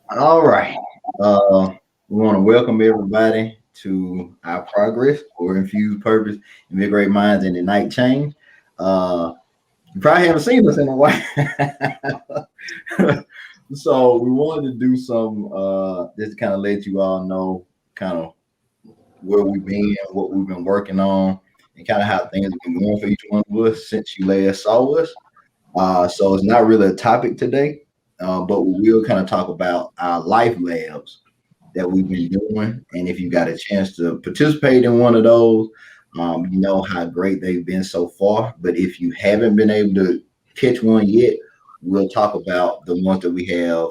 All right. We want to welcome everybody to our progress or infused purpose and make great minds in the night change. You probably haven't seen us in a while. So we wanted to do some just to kind of let you all know kind of where we've been, what we've been working on, and kind of how things have been going for each one of us since you last saw us. So it's not really a topic today, but we will kind of talk about our life labs that we've been doing. And if you got a chance to participate in one of those, you know how great they've been so far. But if you haven't been able to catch one yet, we'll talk about the ones that we have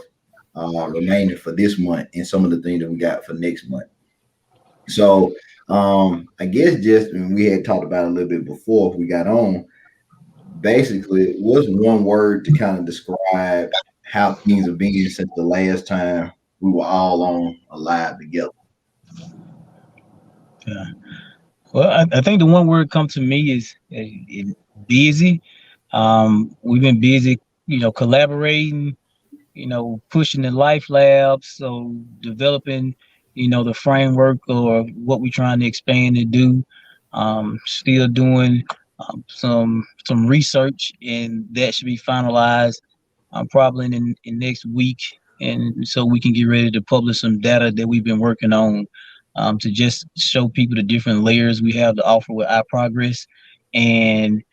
remaining for this month and some of the things that we got for next month. So I guess just and we had talked about it a little bit before we got on. Basically, what's one word to kind of describe how things have been since the last time we were all on alive together? Yeah. Well, I think the one word come to me is busy. We've been busy, collaborating, pushing the life labs, so developing, the framework or what we're trying to expand and do. Still doing some research, and that should be finalized probably in next week, and so we can get ready to publish some data that we've been working on to just show people the different layers we have to offer with our progress, and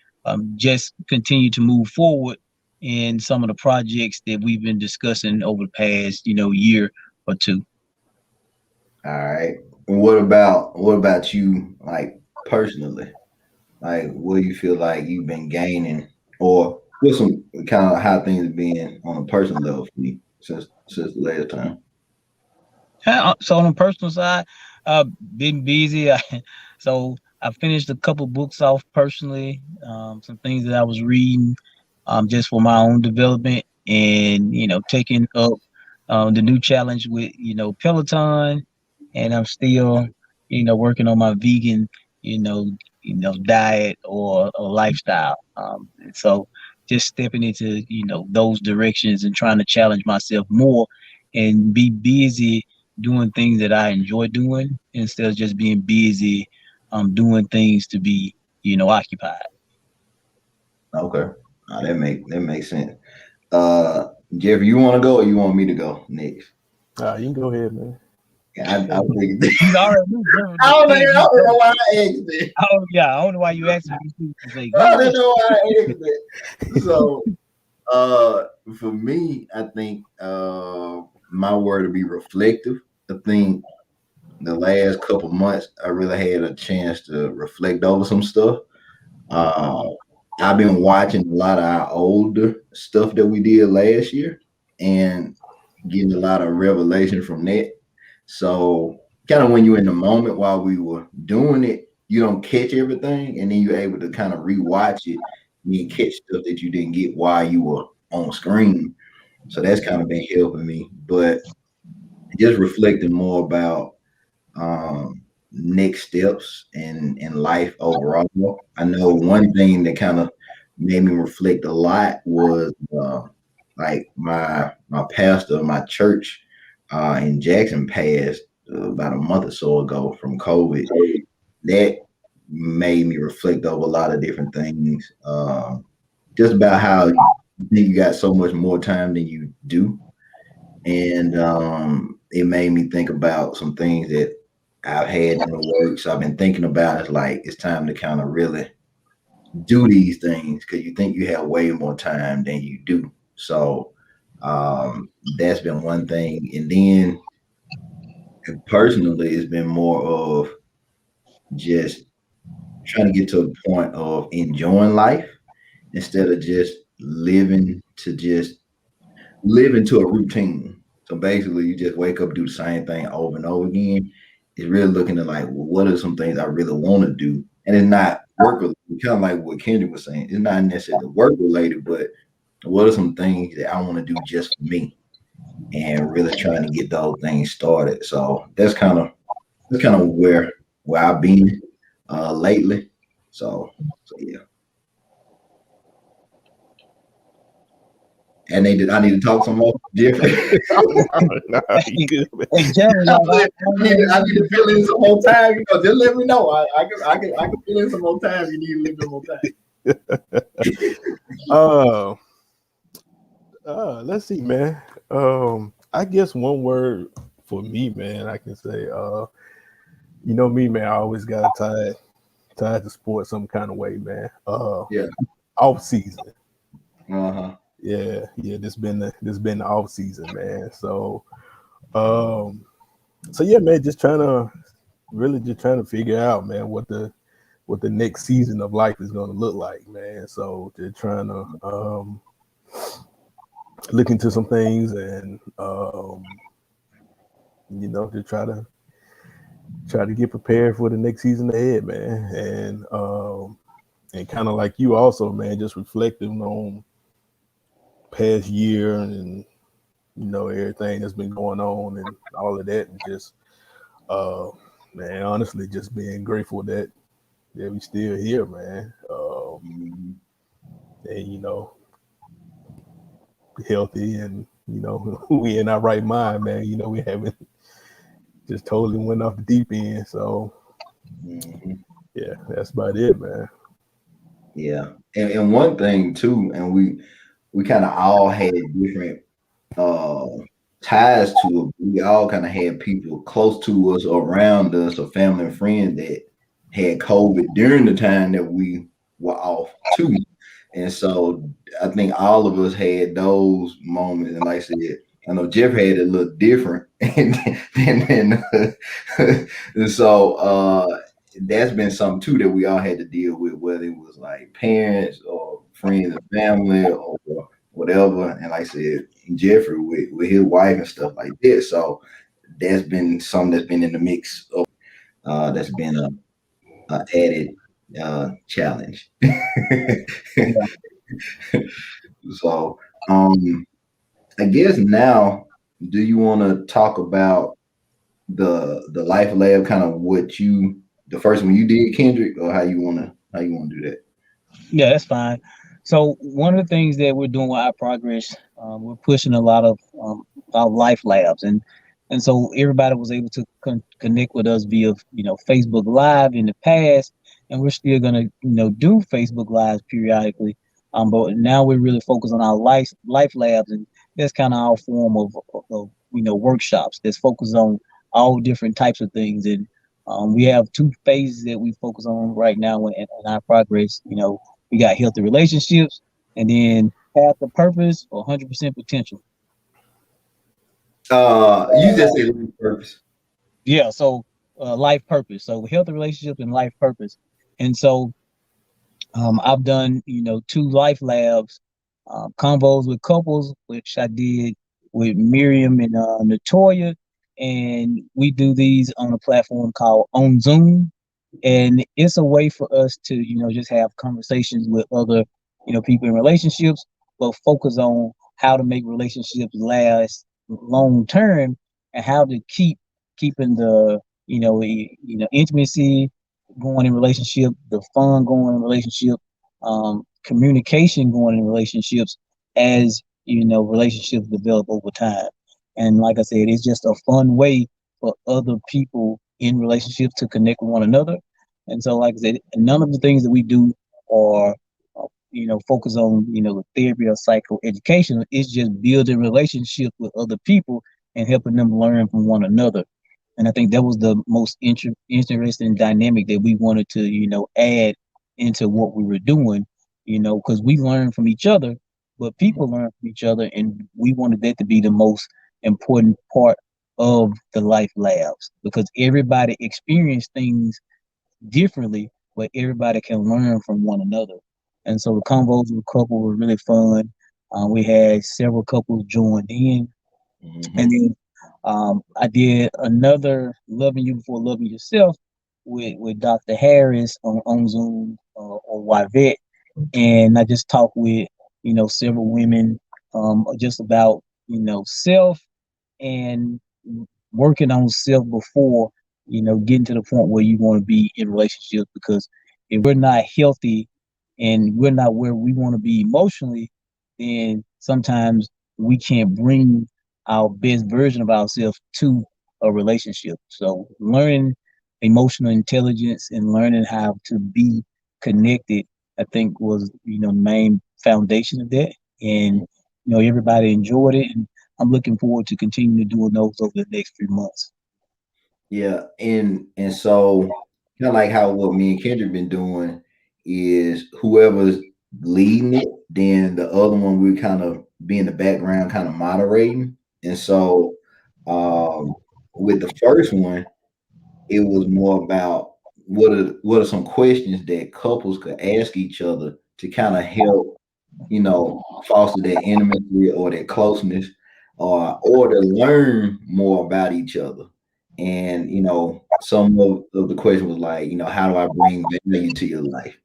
just continue to move forward in some of the projects that we've been discussing over the past, year or two. All right. What about you, like personally? Like, what do you feel like you've been gaining, or what's some kind of how things have been on a personal level for you since the last time? So on the personal side, been busy. So I finished a couple books off personally, some things that I was reading, just for my own development, and taking up the new challenge with Peloton, and I'm still working on my vegan you know diet or lifestyle. And so just stepping into those directions and trying to challenge myself more and be busy doing things that I enjoy doing instead of just being busy doing things to be occupied. Okay. That makes sense. Uh, Jeffrey, you want to go or you want me to go next? You can go ahead, man. I figured. You already knew Jeremy I was don't know. gonna tell I me don't know go. why I asked it. Oh yeah, I don't know why you asked me to say I go. don't know why I asked it. So, uh, for me, I think my word would be reflective. I think the last couple months, I really had a chance to reflect over some stuff. Uh, I've been watching a lot of our older stuff that we did last year and getting a lot of revelation from that. So, kind of when you're in the moment while we were doing it, you don't catch everything, and then you're able to kind of rewatch it and you catch stuff that you didn't get while you were on screen. So that's kind of been helping me. But just reflecting more about next steps in life overall. I know one thing that kind of made me reflect a lot was like my pastor of my church in Jackson passed about a month or so ago from COVID. That made me reflect over a lot of different things, just about how you think you got so much more time than you do, and it made me think about some things that I've had in the works. I've been thinking about it's like it's time to kind of really do these things because you think you have way more time than you do. So that's been one thing, and then personally, it's been more of just trying to get to a point of enjoying life instead of just living to just live into a routine. So basically, you just wake up, do the same thing over and over again. It's really looking at like, well, what are some things I really want to do? And it's not work related, kind of like what Kendrick was saying. It's not necessarily work related, but what are some things that I want to do just for me? And really trying to get those things started. So that's kind of where I've been lately. So yeah. And I need to talk some more. Different. Nah, you good, man. Hey, Jerry, like, I need to fill in some more time. You know, just let me know. I can fill in some more time. You need a little bit more time. Let's see, man. I guess one word for me, man, I can say, you know me, man, I always got tied to sports some kind of way, man. Yeah. Off season. Uh-huh. Yeah, this been the off season, man. So yeah, man, just trying to figure out, man, what the next season of life is going to look like, man. So just trying to look into some things and you know, to try to get prepared for the next season ahead, man. And kind of like you also, man, just reflecting on past year and you know everything that's been going on and all of that, and just man, honestly, just being grateful that we still here, man. And you know, healthy, and you know, we in our right mind, man. You know, we haven't just totally went off the deep end. So yeah, that's about it, man. Yeah. And one thing too, and we kind of all had different ties to it. We all kind of had people close to us, around us, or family and friends that had COVID during the time that we were off too. And so I think all of us had those moments. And like I said, I know Jeff had it a little different. And so that's been something too that we all had to deal with, whether it was like parents or friends and family or whatever. And like I said, Jeffrey with his wife and stuff like that. So that's been something that's been in the mix of that's been a added challenge. So I guess now, do you want to talk about the Life Lab, kind of the first one you did, Kendrick, or how you want to do that? Yeah, that's fine. So one of the things that we're doing with our progress, we're pushing a lot of our life labs, and so everybody was able to connect with us via Facebook Live in the past, and we're still gonna do Facebook Lives periodically. But now we're really focused on our life labs, and that's kind of our form of workshops that's focused on all different types of things. And we have two phases that we focus on right now in our progress. We got healthy relationships, and then path to purpose or 100% potential. You just said purpose. Yeah, so life purpose. So healthy relationships and life purpose. And so I've done, two life labs, convos with couples, which I did with Miriam and Natoya. And we do these on a platform called On Zoom. And it's a way for us to, just have conversations with other, people in relationships, but focus on how to make relationships last long term and how to keeping the, intimacy going in relationship, the fun going in relationship, communication going in relationships as, relationships develop over time. And like I said, it's just a fun way for other people in relationships to connect with one another. And so, like I said, none of the things that we do are, focus on, therapy or psychoeducation. It's just building relationships with other people and helping them learn from one another. And I think that was the most interesting dynamic that we wanted to, add into what we were doing, because we learn from each other, but people learn from each other. And we wanted that to be the most important part of the life labs, because everybody experienced things differently, but everybody can learn from one another. And so the convos with couple were really fun. We had several couples joined in. And then I did another Loving You Before Loving Yourself with Dr. Harris on Zoom or YVET. And I just talked with, several women just about, self and working on self before, getting to the point where you want to be in relationships. Because if we're not healthy and we're not where we want to be emotionally, then sometimes we can't bring our best version of ourselves to a relationship. So learning emotional intelligence and learning how to be connected, I think was, the main foundation of that. And, everybody enjoyed it. And I'm looking forward to continue to doing those over the next few months. Yeah, and so kind of like how what me and Kendrick been doing is whoever's leading it, then the other one we kind of be in the background, kind of moderating. And so um, with the first one, it was more about what are some questions that couples could ask each other to kind of help, foster that intimacy or that closeness, or to learn more about each other. And some of the question was like, how do I bring value to your life?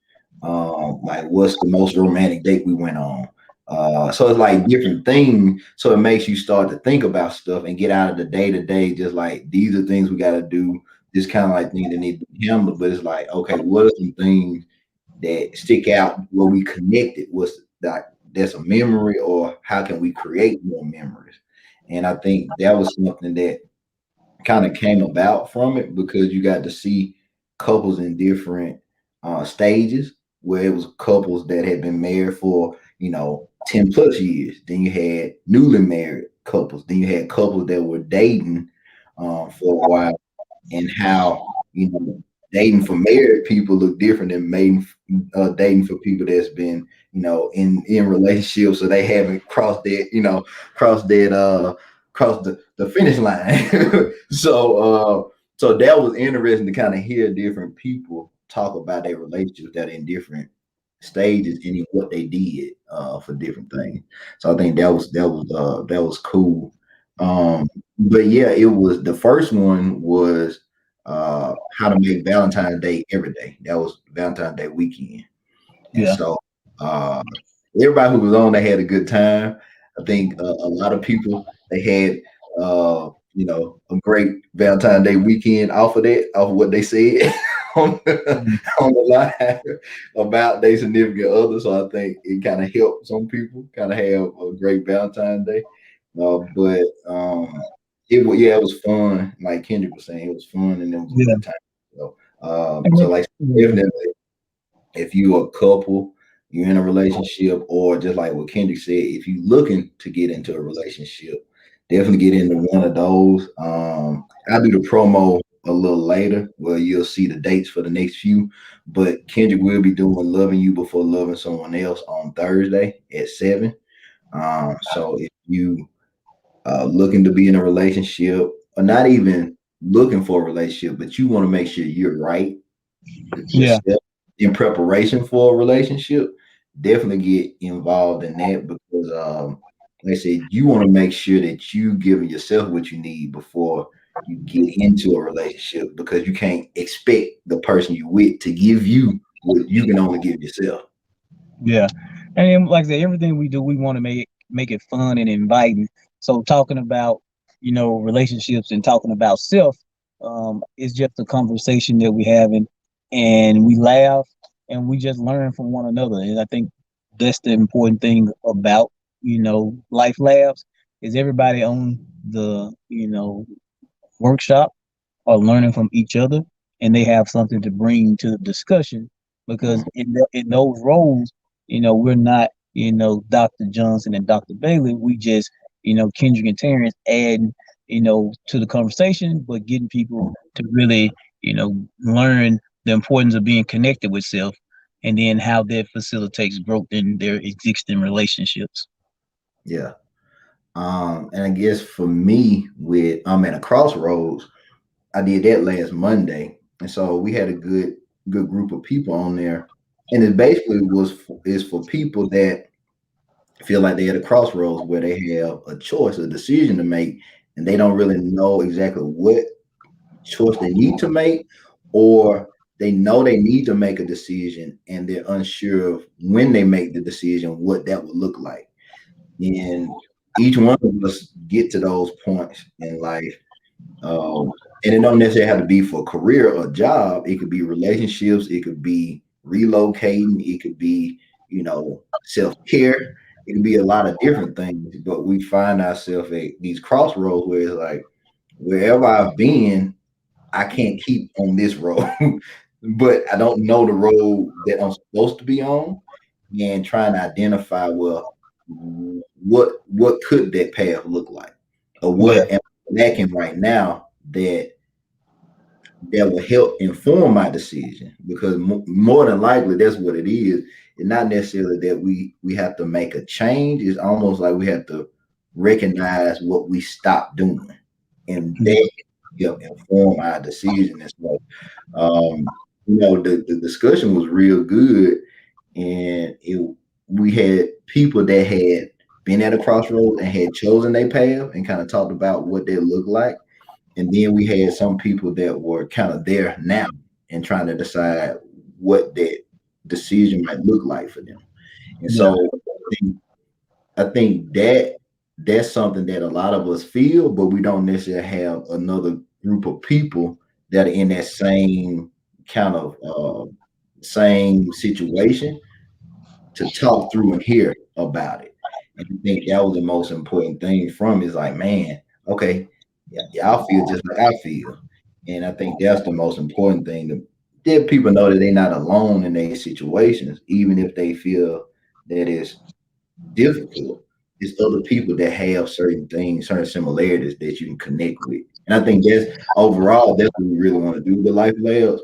Like what's the most romantic date we went on? So it's like different things. So it makes you start to think about stuff and get out of the day to day, just like these are things we got to do. This kind of like things that need to be handled. But it's like, okay, what are some things that stick out where we connected? What's that? That's a memory, or how can we create more memories? And I think that was something that kind of came about from it because you got to see couples in different stages where it was couples that had been married for 10 plus years. Then you had newly married couples. Then you had couples that were dating for a while, and how dating for married people look different than dating for people that's been in relationships, so they haven't crossed that crossed the finish line. So that was interesting to kind of hear different people talk about their relationships that are in different stages and in what they did for different things. So I think that was cool. But yeah, it was the first one was how to make Valentine's Day every day. That was Valentine's Day weekend. And Yeah. so uh, everybody who was on, they had a good time. I think a lot of people they had a great Valentine's Day weekend off of what they said on Mhm. on the line about their significant other. So I think it kind of helped some people kind of have a great Valentine's Day. But it was fun. Like Kendrick was saying, it was fun and it was a Yeah. good time. So And so it- like yeah. definitely if you're a couple, you're in a relationship, or just like what Kendrick said, if you're looking to get into a relationship, definitely get into one of those. I'll do the promo a little later where you'll see the dates for the next few. But Kendrick will be doing Loving You Before Loving Someone Else on Thursday at 7. So if you looking to be in a relationship, or not even looking for a relationship, but you want to make sure you're right Yeah. yourself in preparation for a relationship, definitely get involved in that because, like I said, you want to make sure that you giving yourself what you need before you get into a relationship because you can't expect the person you with to give you what you can only give yourself. Yeah. And then, like I said, everything we do, we want to make it fun and inviting. So talking about, relationships and talking about self, is just a conversation that we having, and we laugh and we just learn from one another. And I think that's the important thing about, Life Labs is everybody on the, workshop are learning from each other, and they have something to bring to the discussion because in those roles, we're not, Dr. Johnson and Dr. Bailey. We just, Kendrick and Terrence adding, to the conversation, but getting people to really, learn the importance of being connected with self, and then how that facilitates growth in their existing relationships. Yeah. And I guess for me, with I'm at a crossroads. I did that last Monday, and so we had a good group of people on there, and it basically is for people that feel like they're at a crossroads where they have a choice, a decision to make, and they don't really know exactly what choice they need to make, or they know they need to make a decision and they're unsure of when they make the decision what that would look like. And each one of us get to those points in life, and it don't necessarily have to be for career or job. It could be relationships. It could be relocating. It could be, self care. it can be a lot of different things, but we find ourselves at these crossroads where it's like wherever I've been, I can't keep on this road, but I don't know the road that I'm supposed to be on, and trying to identify, well, what could that path look like, or Yeah. what am I lacking right now that will help inform my decision, because more than likely that's what it is. It's not necessarily that we have to make a change. It's almost like we have to recognize what we stopped doing, and that help inform our decision. And so, the discussion was real good, and we had people that had been at a crossroads and had chosen their path and kind of talked about what they look like. And then we had some people that were kind of there now and trying to decide what that decision might look like for them. And so I think that that's something that a lot of us feel, but we don't necessarily have another group of people that are in that same kind of same situation to talk through and hear about it. And I think that was the most important thing from is like, man, okay, y'all feel just like I feel. And I think that's the most important thing, to let people know that they're not alone in their situations, even if they feel that it's difficult. It's other people that have certain things, certain similarities that you can connect with. And I think that's overall, that's what we really want to do with Life Labs.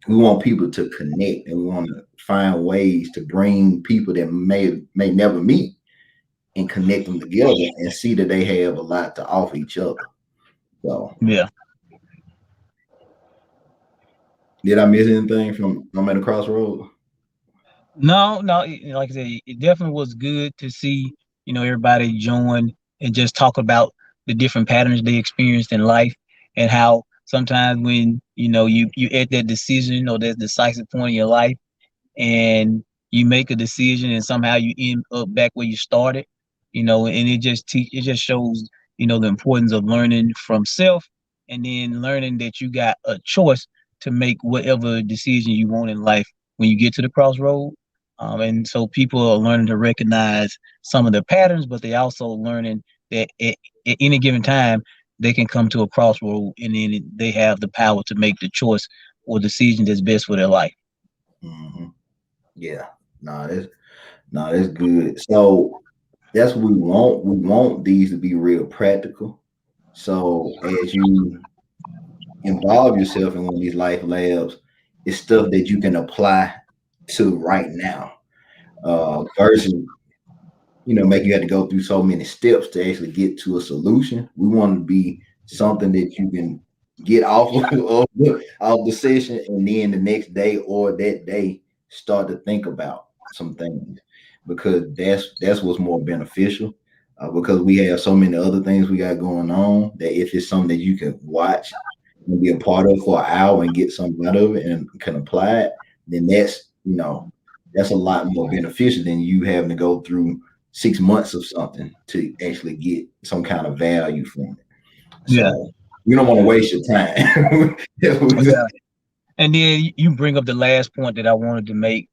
We want people to connect, and we want to find ways to bring people that may never meet and connect them together and see that they have a lot to offer each other. So Yeah. Did I miss anything from I'm at a crossroad? No, like I said, it definitely was good to see, everybody join and just talk about the different patterns they experienced in life, and how sometimes when, you at that decision or that decisive point in your life, and you make a decision and somehow you end up back where you started, and it just shows, the importance of learning from self, and then learning that you got a choice to make whatever decision you want in life when you get to the crossroad. And so people are learning to recognize some of the patterns, but they also learning that at any given time they can come to a crossroad, and then they have the power to make the choice or decision that's best for their life. Mm-hmm. Yeah, that's good. So that's what we want. We want these to be real practical. So as you involve yourself in one of these Life Labs, it's stuff that you can apply to right now, versus make you have to go through so many steps to actually get to a solution. We want to be something that you can get off of the session, and then the next day or that day start to think about some things, because that's what's more beneficial. Because we have so many other things we got going on, that if it's something that you can watch and be a part of for an hour and get something out of it and can apply it, then that's a lot more beneficial than you having to go through 6 months of something to actually get some kind of value from it. So you don't want to waste your time. Yeah. And then you bring up the last point that I wanted to make.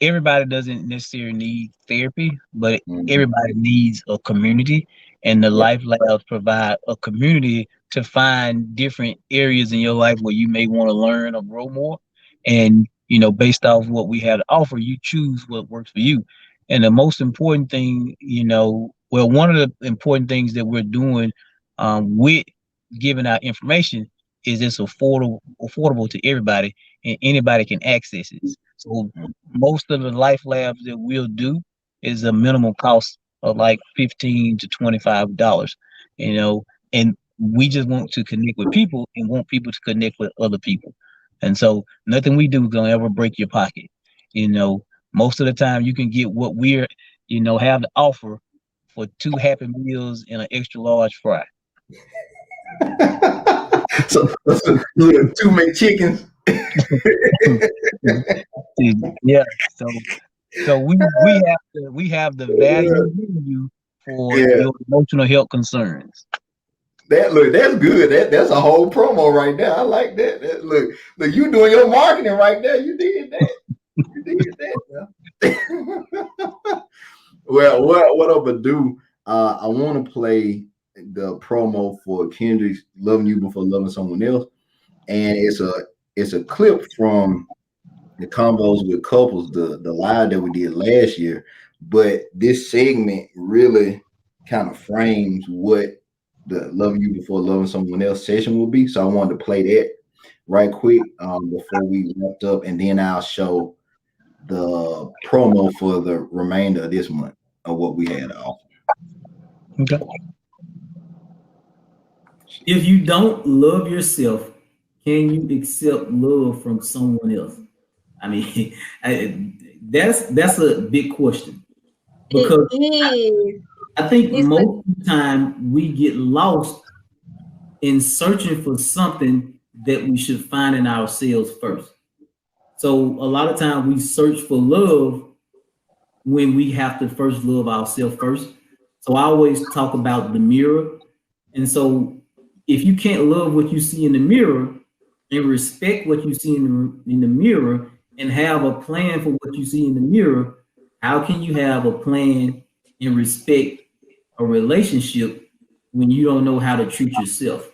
Everybody doesn't necessarily need therapy, but everybody needs a community, and the Life Labs provide a community to find different areas in your life where you may want to learn or grow more. And, based off what we have to offer, you choose what works for you. And the most important thing, one of the important things that we're doing with giving out information is it's affordable to everybody, and anybody can access it. So most of the Life Labs that we'll do is a minimum cost of like $15 to $25, and we just want to connect with people and want people to connect with other people. And so nothing we do is gonna ever break your pocket. Most of the time you can get what we're, have to offer for 2 Happy Meals and an extra large fry. so 2 McChickens. Yeah. So we have the value in you for your emotional health concerns. That's good. That's a whole promo right there. I like that. Look, you doing your marketing right there. You did that. You did that. Well, what I'm gonna do? I want to play the promo for Kendrick's "Loving You Before Loving Someone Else," and it's a clip from the combos with couples, the live that we did last year. But this segment really kind of frames what the "Loving You Before Loving Someone Else" session will be. So I wanted to play that right quick before we wrapped up, and then I'll show the promo for the remainder of this month of what we had off. Okay. If you don't love yourself, can you accept love from someone else? I mean, that's a big question, because I think most of the time we get lost in searching for something that we should find in ourselves first. So a lot of times we search for love when we have to first love ourselves first. So I always talk about the mirror. And so if you can't love what you see in the mirror and respect what you see in the mirror and have a plan for what you see in the mirror, how can you have a plan and respect a relationship when you don't know how to treat yourself?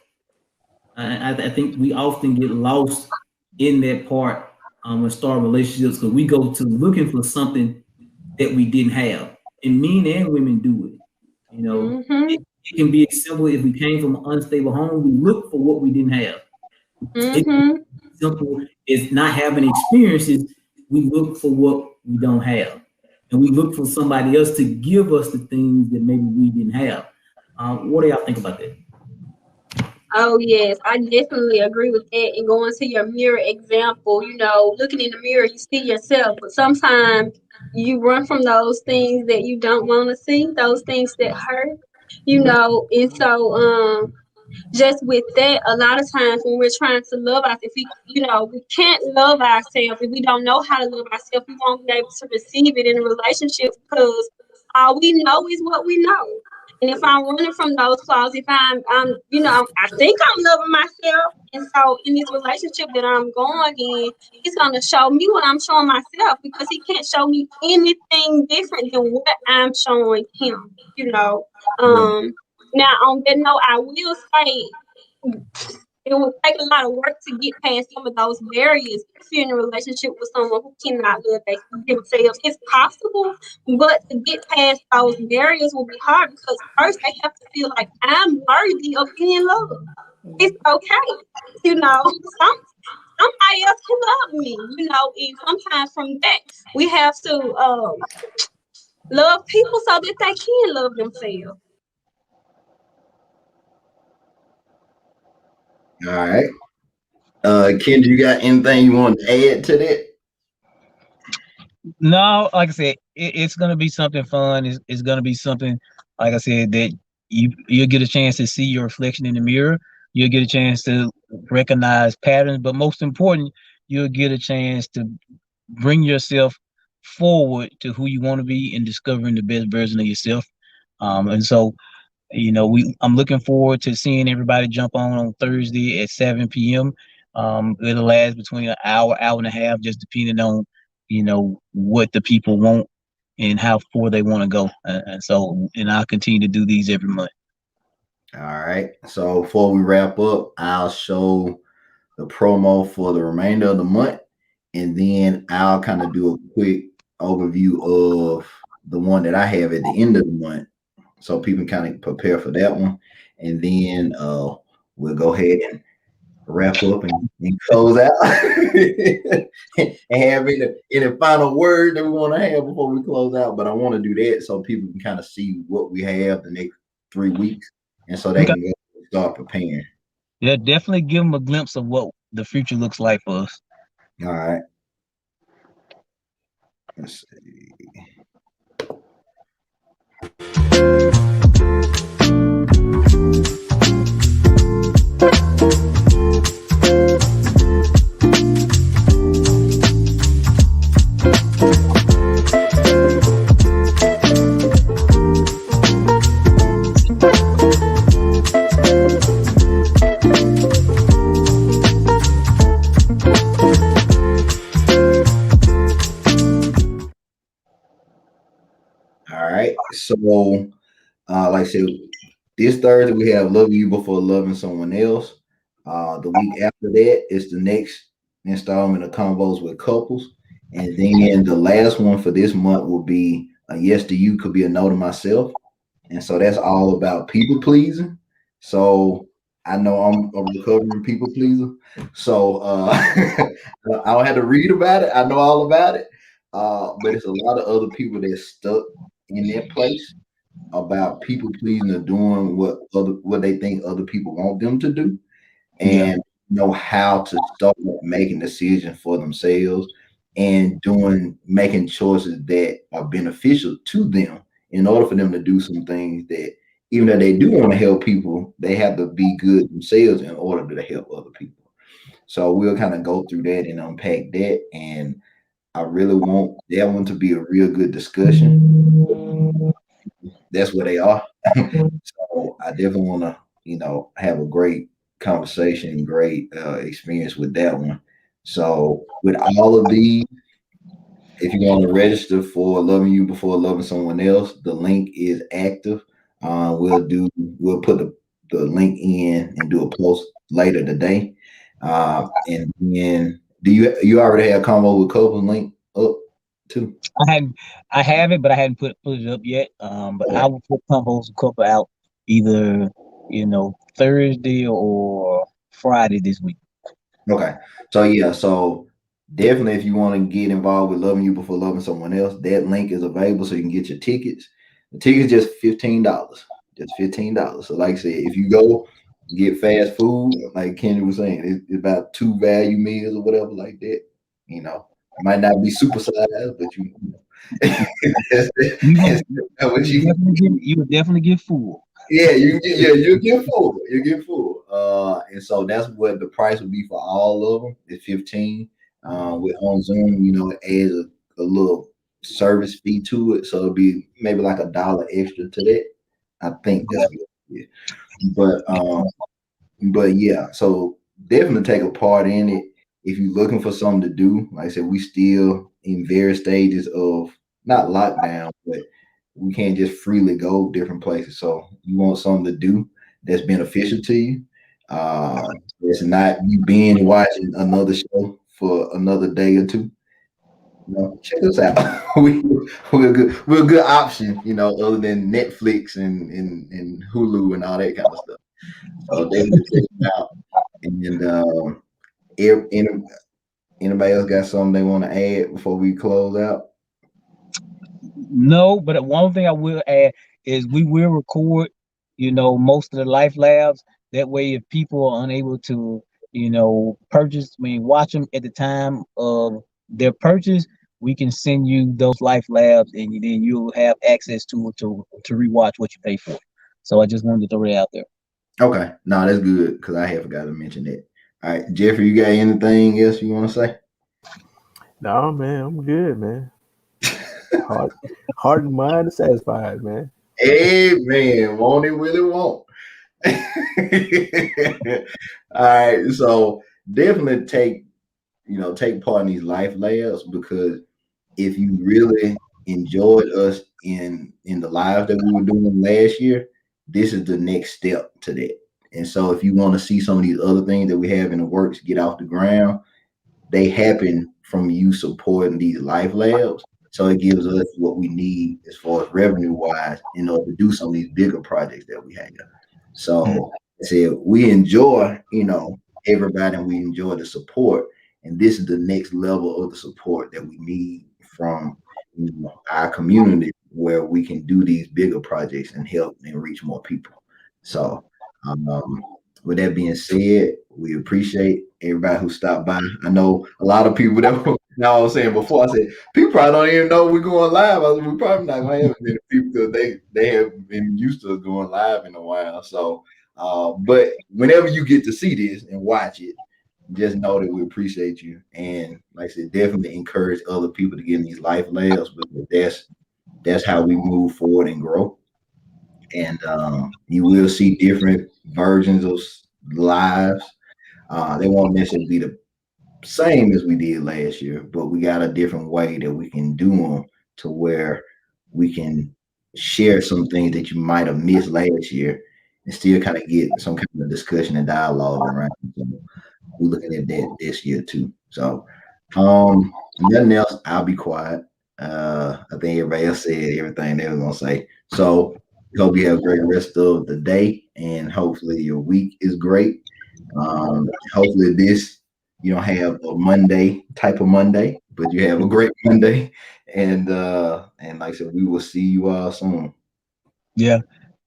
I think we often get lost in that part when starting relationships, because we go to looking for something that we didn't have. And men and women do it. You know, it can be simple. If we came from an unstable home, we look for what we didn't have. It's simple as not having experiences. We look for what we don't have, and we look for somebody else to give us the things that maybe we didn't have. What do y'all think about that? Oh, yes, I definitely agree with that. And going to your mirror example, you know, looking in the mirror, you see yourself, but sometimes you run from those things that you don't want to see, those things that hurt, you know. And so just with that, a lot of times when we're trying to love ourselves, if we can't love ourselves, if we don't know how to love ourselves, we won't be able to receive it in a relationship, because all we know is what we know. And if I'm running from those flaws, if I'm I think I'm loving myself, and so in this relationship that I'm going in, he's gonna show me what I'm showing myself, because he can't show me anything different than what I'm showing him. You know. Now on that note, I will say it will take a lot of work to get past some of those barriers. If you're in a relationship with someone who cannot love themselves, it's possible, but to get past those barriers will be hard, because first they have to feel like I'm worthy of being loved. It's okay, you know. Somebody else can love me, you know. And sometimes from that we have to love people so that they can love themselves. All right. Kendra, you got anything you want to add to that? No, like I said, it's gonna be something fun. It's gonna be something, like I said, that you'll get a chance to see your reflection in the mirror. You'll get a chance to recognize patterns, but most important, you'll get a chance to bring yourself forward to who you want to be and discovering the best version of yourself. And so, you know, I'm looking forward to seeing everybody jump on Thursday at 7 p.m. It'll last between an hour and a half, just depending on, you know, what the people want and how far they want to go. And I'll continue to do these every month. All right. So before we wrap up, I'll show the promo for the remainder of the month, and then I'll kind of do a quick overview of the one that I have at the end of the month, so people can kind of prepare for that one. And then we'll go ahead and wrap up and close out and have any final word that we want to have before we close out. But I want to do that so people can kind of see what we have the next 3 weeks, and so they can start preparing. Yeah, definitely give them a glimpse of what the future looks like for us. All right. Let's So, like I said, this Thursday we have Loving You Before Loving Someone Else. The week after that is the next installment of Combos with Couples. And then the last one for this month will be a Yes to You Could Be a No to Myself. And so that's all about people pleasing. So I know I'm a recovering people pleaser. So I don't have to read about it. I know all about it. But it's a lot of other people that's stuck in that place about people pleasing or doing what they think other people want them to do, and know how to start making decisions for themselves and making choices that are beneficial to them in order for them to do some things that, even though they do want to help people, they have to be good themselves in order to help other people. So we'll kind of go through that and unpack that. And I really want that one to be a real good discussion. That's where they are. So I definitely want to, have a great conversation, great experience with that one. So with all of these, if you want to register for Loving You Before Loving Someone Else, the link is active. We'll put the link in and do a post later today. And then you already have Combo with Couples link up too? I have it, but I hadn't put it up yet. But I will put Combos with Couple out either Thursday or Friday this week. Okay. So definitely if you want to get involved with Loving You Before Loving Someone Else, that link is available so you can get your tickets. The ticket's just $15. Just $15. So like I said, if you go get fast food, like Kenny was saying, it's about 2 value meals or whatever like that. It might not be super sized, but you would definitely get full. Yeah, you get full. You get full. And so that's what the price would be for all of them. It's 15. With on Zoom, it adds a little service fee to it, so it'll be maybe like $1 extra to that. I think that's what it is. But yeah, so definitely take a part in it. If you're looking for something to do, like I said, we still in various stages of not lockdown, but we can't just freely go different places. So you want something to do that's beneficial to you. It's not you being watching another show for another day or two. Check us out. We're a good option, other than Netflix and Hulu and all that kind of stuff. So definitely check it out. And anybody else got something they want to add before we close out? No, but one thing I will add is we will record, most of the Life Labs. That way, if people are unable to, watch them at the time of their purchase, we can send you those Life Labs, and then you'll have access to it to rewatch what you pay for. So I just wanted to throw it out there. Okay, no, that's good because I have forgot to mention that. All right, Jeffrey, you got anything else you want to say? No, man, I'm good, man. Heart and mind is satisfied, man. Amen. Won't it really won't? All right, so definitely take part in these Life Labs, because if you really enjoyed us in the live that we were doing last year, this is the next step to that. And so if you want to see some of these other things that we have in the works get off the ground, they happen from you supporting these Life Labs. So it gives us what we need as far as revenue wise in order to do some of these bigger projects that we have. So I said we enjoy, everybody, and we enjoy the support. And this is the next level of the support that we need from our community, where we can do these bigger projects and help and reach more people. So with that being said, we appreciate everybody who stopped by. I know a lot of people that I was saying before, I said people probably don't even know we're going live. We probably not gonna have many people because they have been used to going live in a while. So but whenever you get to see this and watch it, just know that we appreciate you. And like I said, definitely encourage other people to get in these Life Labs, because that's how we move forward and grow. And you will see different versions of lives. They won't necessarily be the same as we did last year, but we got a different way that we can do them to where we can share some things that you might have missed last year and still kind of get some kind of discussion and dialogue around. So we're looking at that this year too. So nothing else, I'll be quiet. I think everybody else said everything they were gonna say. So we hope you have a great rest of the day, and hopefully your week is great. Hopefully this you don't have a Monday type of Monday, but you have a great Monday. And like I said, we will see you all soon. Yeah.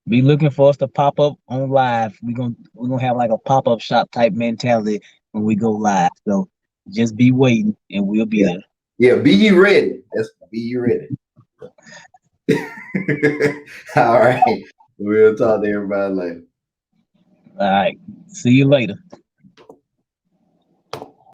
Be looking for us to pop up on live. We're gonna have like a pop-up shop type mentality when we go live. So just be waiting and we'll be there. Yeah, be ye ready. That's be ye ready. All right. We'll talk to everybody later. All right. See you later.